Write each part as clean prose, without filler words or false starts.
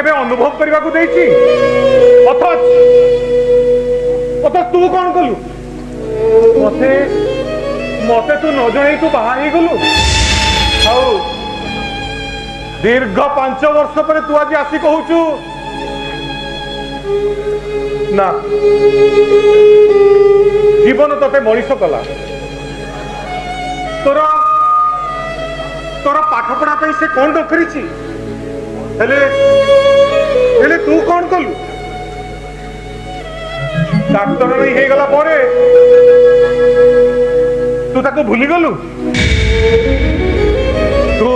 केबे अनुभव करने को देछि अथच तू कौन कलु मते मते तू न जणै तू बाहा ही गलु आउ दीर्घ 5 वर्ष पर तू आज आसी कहूचु ना जीवन तते मनीष कला तोर तोर पाठ पढ़ा पे से कौन न करिछि हेले तू कौन कलु डाक्तर नहीं हे गला परे तू ताको भूली गलु तू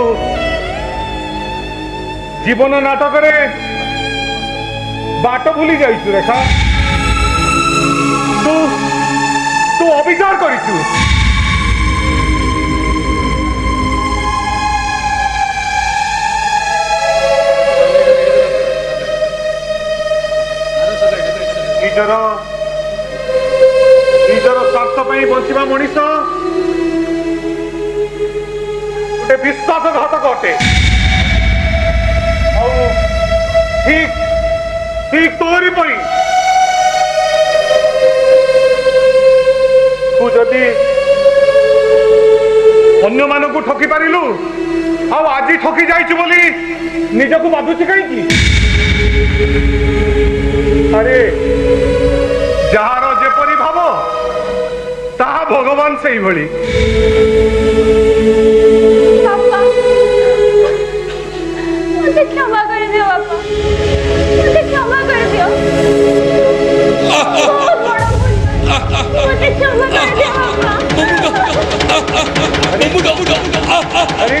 जीवन नाटक रे बाट भूली जाइछु रेखा तू तू अविचार करिछु निजर स्वार्थ पर बंचा मनीष गोटे विश्वासघातक अटे ठीक ठीक तोरी पई तू जदि अन्य मानक ठकी पारिलु आज ठकी जाइछु बोली निजको बाधुची कहीं अरे जार जेपरी भाव ताहा भगवान से भली क्षमा कर दियो बापा मुझे क्षमा कर दियो मुझे क्षमा कर दियो बापा अरे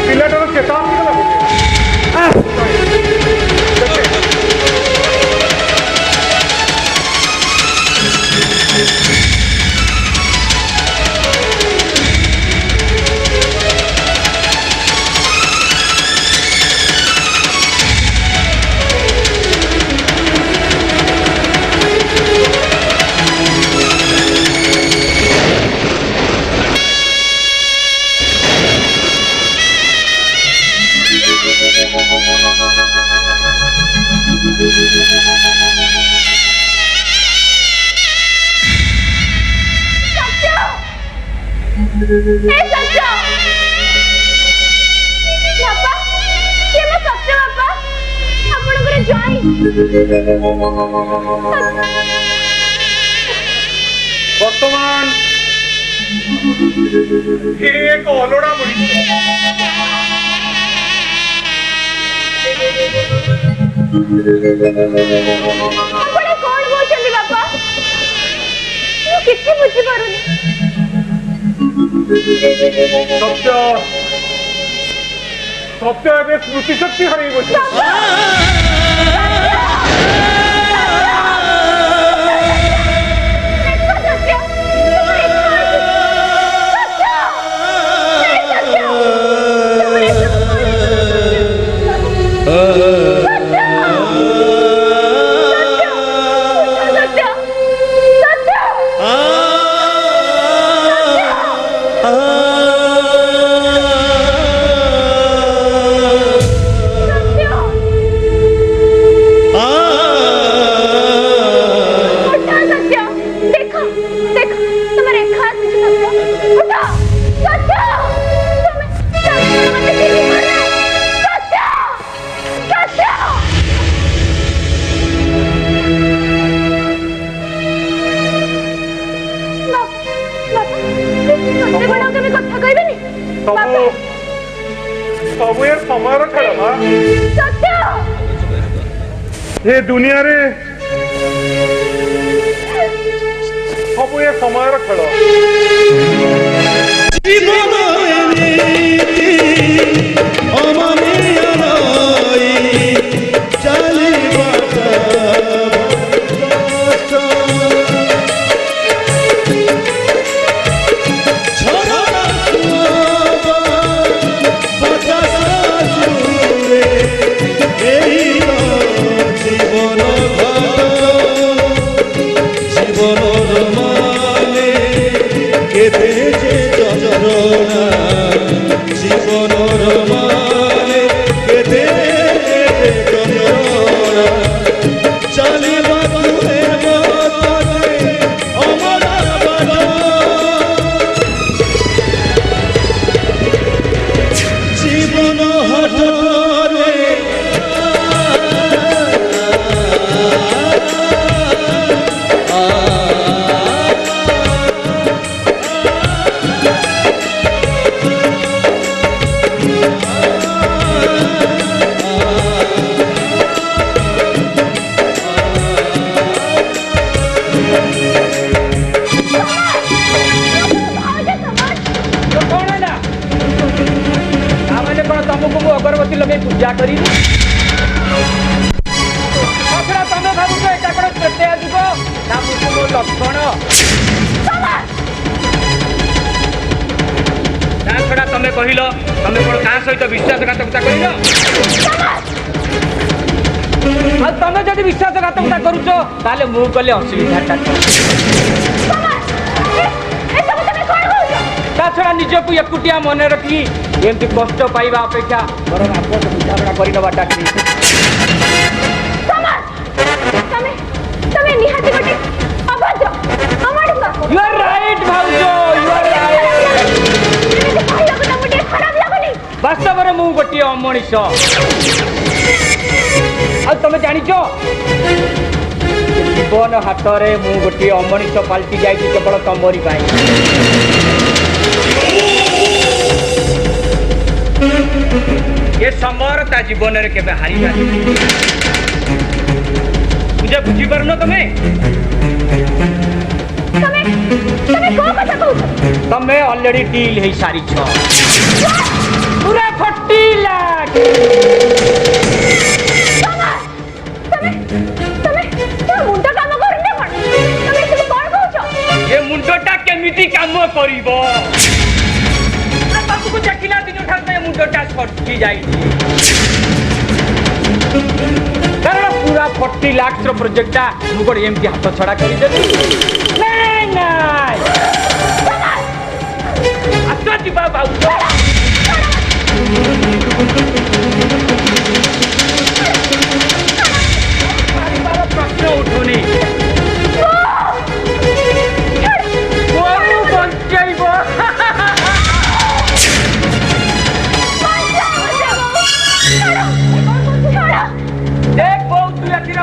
पिलाटार चेतावनी वर्तमान एक अलोड़ा मनीष कौन बोलते बापा किसी बुझी पारुनी सत्य सत्य एवं स्मृति शक्ति हर समय ये दुनिया रे सब ये समय खेल জীবন ମାନେ କେତେ ଯନ୍ତ୍ରଣା ଚାଲିବାକୁ ହେବ ତତେ ଅମର ବାଟ ଜୀବନ ହାଟରେ अगरबत्ती लगे पूजा करी तमें भावुच एटा कौन केते जुग ना मुझे लक्षण ता छड़ा तमें कहल तमें कौन क्या सहित विश्वासघातकता कर तमें जब विश्वासघातकता करुच ताले मु कले असुविधा ता छड़ा निजक एकुटिया मन रखी एमती कष्ट पाइबा अपेक्षा बर आपस बुझाणा करनबाटा ठीक यू आर राइट भाउजो यू आर राइट वास्तव में मु गोटे अमनीष आ तमे जानिछ जीवन हाथ में मु गोटे अमनीष पलटि जाई केवल तमरी पाई ये समरता जीवन रे केबे हारी मुझे बुझी पार न तमें ऑलरेडी डील है सारी पूरा 40 लाख ये मुंडटा केमिति काम करिबो तुमको देखिला दिन ठाते मुंडटा फटकी जाई कारण पूरा 40 लाख रो प्रोजेक्टटा मुगो एमती हाथ छड़ा करी देबी नहीं नहीं अच्छा दिबा बाबू प्रश्न उठुनी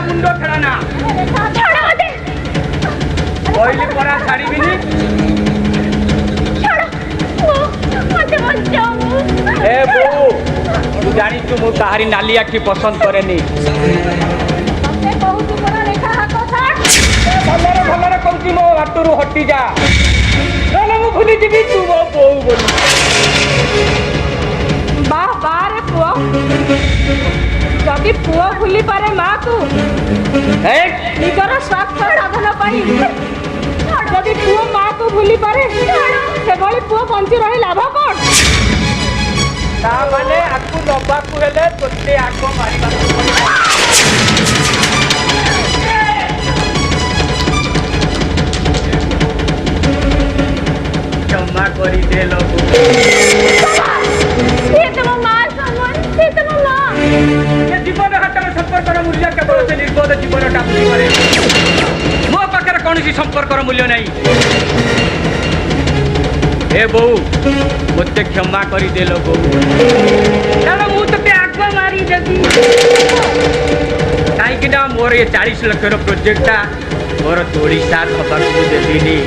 मुंड छड़ाना कहली परा छाड़ी ए बो तू जानी तू मु कहारी नाली आखी पसंद करेनी भलरे भलरे कहती मो हाटरू हटी जा नले मु भूली जीवी तू मो बो बोली बा बारे पुओ जदि पुओ भूली पारे माँ को निजर स्वार्थ साधन जदि पुओ माँ को भूली पारे से पुओ बंची रही लाभ कौन माने आकु नबाकू हेले तोते आको मारिबा क्षमा करी दे लोगो ये तो मां समन ये तो मां ये जीवन हाटर संपर्क मूल्य केवल से निर्बोध जीवनटा बुझी पारे मो पाखर कौन संपर्क मूल्य नहीं ए बो मते क्षमा करी दे लोगो चलो मु तते आगो मारी देबी काई कि ना मोर ये 40 लाख रो प्रोजेक्टटा मोर थोड़ी साथ खबर को देबीनी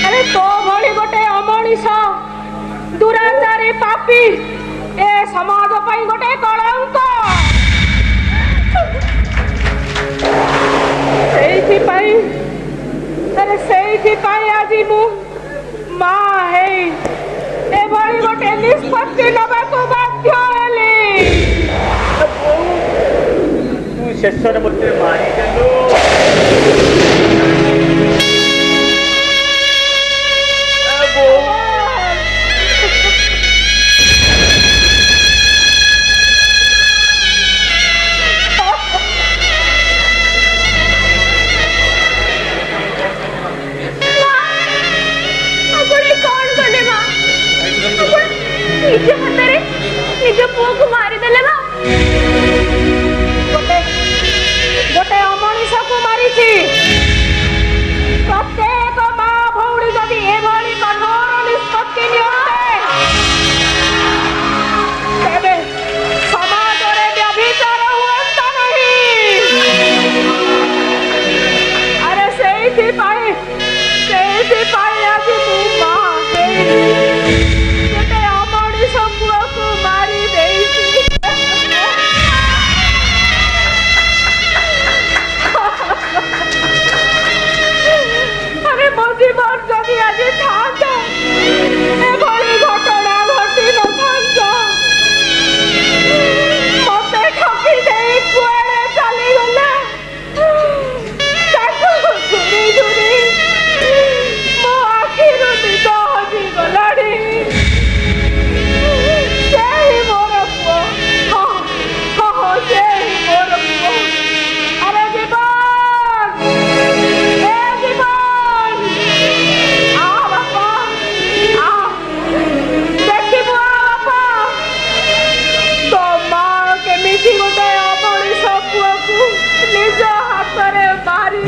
अरे तो भली गोटे अमनीष दुराचारी पापी ए समाज पई गोटे कलंक एथि पई ନିଷ୍ପତ୍ତି ନେବାକୁ ବାଧ୍ୟ ହେଲି। ତୁ ଶେଷରେ ମୋତେ ମାରିଦେଲୁ। निज हाथ निज पुओ को मारिदेले ना गोटे अमनीष को मारी प्रत्येक माँ भौणी जदि एभली कठोर निष्पत्ति नियंते समाज में व्यभिचार हुअंता नहीं। अरे से आज तू माँ पुओ मारी देई। अरे मो जीवन जदि आज था एभली घटना घटी न था मते ठकी दे कुआड़े चली गले घूरी घूरी मो आखिर निद हजी गलाड़ी। निज हाथ मारी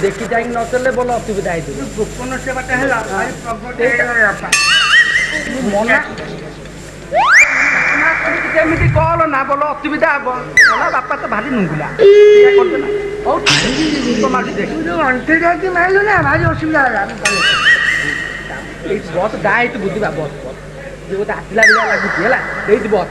देखी जाए नचले बोल असुविधा गोपन सेवाटा है जमी कल ना बोल असुविधा हम बापा तो भारी नुंगुला मारिलु ना भारी असुविधा बस गाय तो बुझा बस बस गोटे आसला बेला लगुच है बस